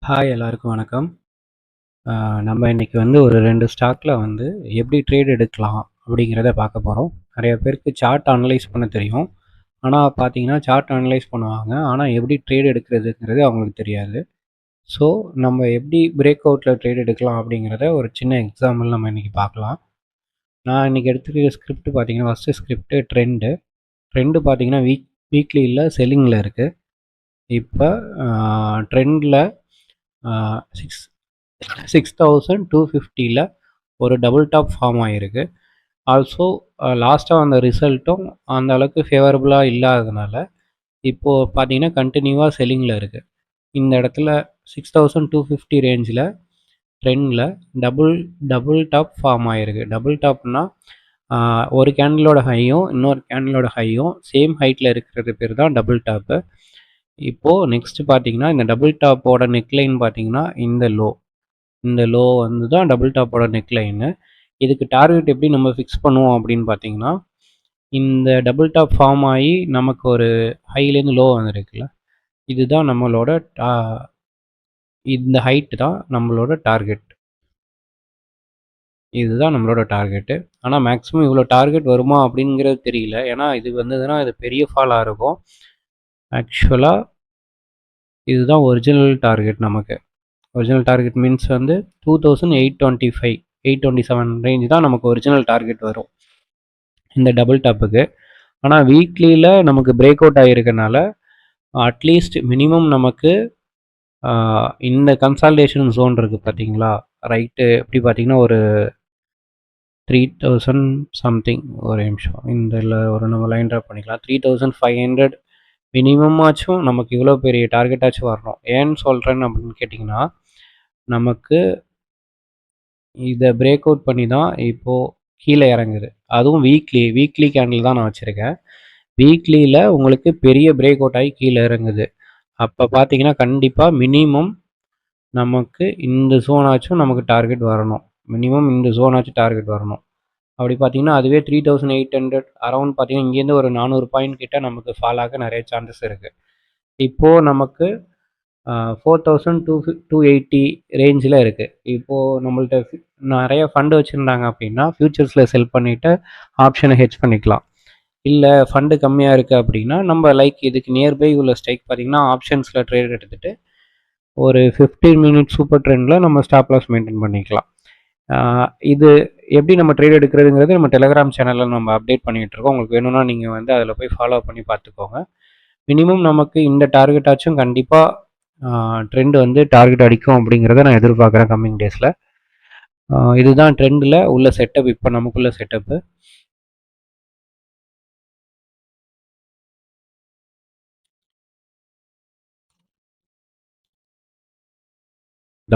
Hi எல்லாருக்கும் வணக்கம். நம்ம இன்னைக்கு வந்து ஒரு 2 ஸ்டாக்ல வந்து எப்படி ட்ரேட் எடுக்கலாம் அப்படிங்கிறத பார்க்க போகிறோம். நிறைய பேருக்கு சார்ட் அனலைஸ் பண்ண தெரியும். ஆனால் பார்த்தீங்கன்னா சார்ட் அனலைஸ் பண்ணுவாங்க. ஆனால் எப்படி ட்ரேட் எடுக்கிறதுங்கிறது அவங்களுக்கு தெரியாது. ஸோ நம்ம எப்படி பிரேக் அவுட்டில் ட்ரேட் எடுக்கலாம் அப்படிங்கிறத ஒரு சின்ன எக்ஸாம்பிள் நம்ம இன்றைக்கி பார்க்கலாம். நான் இன்றைக்கி எடுத்துக்கிற ஸ்கிரிப்ட் பார்த்தீங்கன்னா ஃபஸ்ட்டு ஸ்கிரிப்ட்டு ட்ரெண்டு பார்த்தீங்கன்னா வீக்லியில் செல்லிங்கில் இருக்குது. இப்போ ட்ரெண்டில் 6,250ல் ஒரு டபுள் டாப் ஃபார்ம் ஆகிருக்கு. ஆல்சோ லாஸ்ட்டாக வந்த ரிசல்ட்டும் அந்த அளவுக்கு ஃபேவரபுளாக இல்லாததுனால இப்போது பார்த்தீங்கன்னா கண்டினியூவாக செல்லிங்கில் இருக்குது. இந்த இடத்துல 6,250 ரேஞ்சில் ட்ரெண்டில் டபுள் டாப் ஃபார்ம் ஆகிருக்கு. டபுள் டாப்னா ஒரு கேண்டிலோட ஹையும் இன்னொரு கேண்டிலோட ஹையும் சேம் ஹைட்டில் இருக்கிறது பேர் தான் டபுள் டாப்பு. இப்போது நெக்ஸ்ட் பார்த்தீங்கன்னா இந்த டபுள் டாப்போட நெக்லைன் பார்த்தீங்கன்னா இந்த லோ வந்து தான் டபுள் டாப்போட நெக்லைனு. இதுக்கு டார்கெட் எப்படி நம்ம ஃபிக்ஸ் பண்ணுவோம் அப்படின்னு பார்த்தீங்கன்னா, இந்த டபுள் டாப் ஃபார்ம் ஆகி நமக்கு ஒரு ஹைலேருந்து லோ வந்துருக்குல்ல, இதுதான் நம்மளோட இந்த ஹைட்டு தான் நம்மளோட டார்கெட். இதுதான் நம்மளோட டார்கெட்டு. ஆனால் மேக்ஸிமம் இவ்வளோ டார்கெட் வருமா அப்படிங்கிறது தெரியல. ஏன்னா இது வந்ததுன்னா இது பெரிய ஃபாலாக இருக்கும். ஆக்சுவலாக இதுதான் ஒரிஜினல் டார்கெட் நமக்கு. ஒரிஜினல் டார்கெட் மீன்ஸ் வந்து 2825 827 ரேஞ்ச் தான் நமக்கு ஒரிஜினல் டார்கெட் வரும் இந்த டபுள் டாப்புக்கு. ஆனால் வீக்லியில் நமக்கு பிரேக் அவுட் ஆகிருக்கனால அட்லீஸ்ட் மினிமம் நமக்கு இந்த கன்சால்டேஷன் ஜோன் இருக்குது பார்த்தீங்களா, ரைட்டு எப்படி பார்த்தீங்கன்னா ஒரு 3000 சம்திங். ஒரு நிமிஷம் இதில் ஒரு நம்ம லைன் ட்ராப் பண்ணிக்கலாம். 3500 மினிமமாச்சும் நமக்கு இவ்வளோ பெரிய டார்கெட்டாச்சும் வரணும். ஏன்னு சொல்கிறேன்னு அப்படின்னு கேட்டிங்கன்னா, நமக்கு இதை பிரேக் அவுட் பண்ணி தான் இப்போது கீழே இறங்குது. அதுவும் வீக்லி கேண்டில் தான் நான் வச்சுருக்கேன். வீக்லியில் உங்களுக்கு பெரிய பிரேக் அவுட் ஆகி கீழே இறங்குது. அப்போ பார்த்தீங்கன்னா கண்டிப்பாக மினிமம் நமக்கு இந்த ஜோனாச்சும் நமக்கு டார்கெட் வரணும். அப்படி பார்த்தீங்கன்னா அதுவே 3800 அரௌண்ட் பார்த்தீங்கன்னா இங்கேருந்து ஒரு 400 பாயிண்ட் கிட்ட நமக்கு ஃபால் ஆக நிறைய சான்சஸ் இருக்குது. இப்போது நமக்கு 4280 ரேஞ்சில் இருக்குது. இப்போது நம்மள்ட்ட நிறைய ஃபண்டு வச்சுருந்தாங்க அப்படின்னா ஃபியூச்சர்ஸில் செல் பண்ணிவிட்டு ஆப்ஷனை ஹெட்ஜ் பண்ணிக்கலாம். இல்லை ஃபண்டு கம்மியாக இருக்குது அப்படின்னா நம்ம இதுக்கு நியர்பை உள்ள ஸ்ட்ரைக் பார்த்திங்கன்னா ஆப்ஷன்ஸில் ட்ரேட் எடுத்துகிட்டு ஒரு 15 மினிட் சூப்பர் ட்ரெண்டில் நம்ம ஸ்டாப் லாஸ் மெயின்டைன் பண்ணிக்கலாம். இது எப்படி நம்ம ட்ரேட் எடுக்கிறதுங்கிறது நம்ம டெலகிராம் சேனலில் நம்ம அப்டேட் பண்ணிகிட்டு இருக்கோம். உங்களுக்கு வேணும்னா நீங்கள் வந்து அதில் போய் ஃபாலோ பண்ணி பார்த்துக்கோங்க. மினிமம் நமக்கு இந்த டார்கெட்டாச்சும் கண்டிப்பாக ட்ரெண்ட் வந்து டார்கெட் அடிக்கும் அப்படிங்கிறத நான் எதிர்பார்க்குறேன் கம்மிங் டேஸில். இதுதான் ட்ரெண்டில் உள்ள செட்டப். இப்போ நமக்குள்ள செட்டப்பு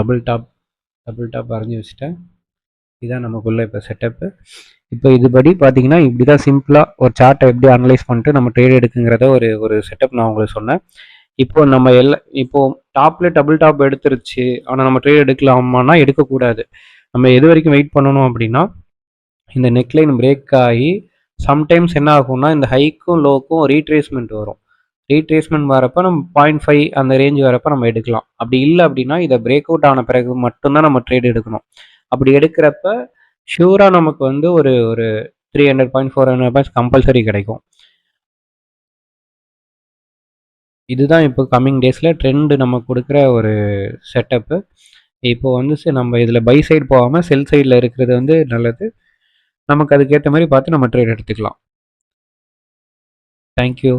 டபுள் டாப் வரைஞ்சி வச்சுட்டேன். இதுதான் நமக்குள்ள இப்போ செட்டப்பு. இப்போ இதுபடி பார்த்தீங்கன்னா இப்படி தான் சிம்பிளாக ஒரு சார்ட்டை எப்படி அனலைஸ் பண்ணிட்டு நம்ம ட்ரேட் எடுக்குங்கிறத ஒரு செட்டப் நான் உங்களுக்கு சொன்னேன். இப்போ நம்ம இப்போது டாப்பில் டபுள் டாப் எடுத்துருச்சு, ஆனால் நம்ம ட்ரேட் எடுக்கலாமான்னா எடுக்கக்கூடாது. நம்ம எது வரைக்கும் வெயிட் பண்ணணும் அப்படின்னா, இந்த நெக்லைன் பிரேக் ஆகி சம்டைம்ஸ் என்ன ஆகும்னா இந்த ஹைக்கும் லோக்கும் ரீட்ரேஸ்மெண்ட் வரும். ரீட்ரேஸ்மெண்ட் வரப்போ நம்ம 0.5 அந்த ரேஞ்ச் வரப்போ நம்ம எடுக்கலாம். அப்படி இல்லை அப்படின்னா இதை பிரேக் அவுட் ஆன பிறகு மட்டும்தான் நம்ம ட்ரேட் எடுக்கணும். அப்படி எடுக்கிறப்ப ஷூராக நமக்கு வந்து ஒரு 300 பாயிண்ட் 400 பாயிண்ட்ஸ் கம்பல்சரி கிடைக்கும். இதுதான் இப்போ கம்மிங் டேஸில் ட்ரெண்டு நம்ம கொடுக்குற ஒரு செட்டப்பு. இப்போ வந்து நம்ம இதில் பை சைடு போகாமல் செல் சைடில் இருக்கிறது வந்து நல்லது. நமக்கு அதுக்கேற்ற மாதிரி பார்த்து நம்ம ட்ரேட் எடுத்துக்கலாம். தேங்க்யூ.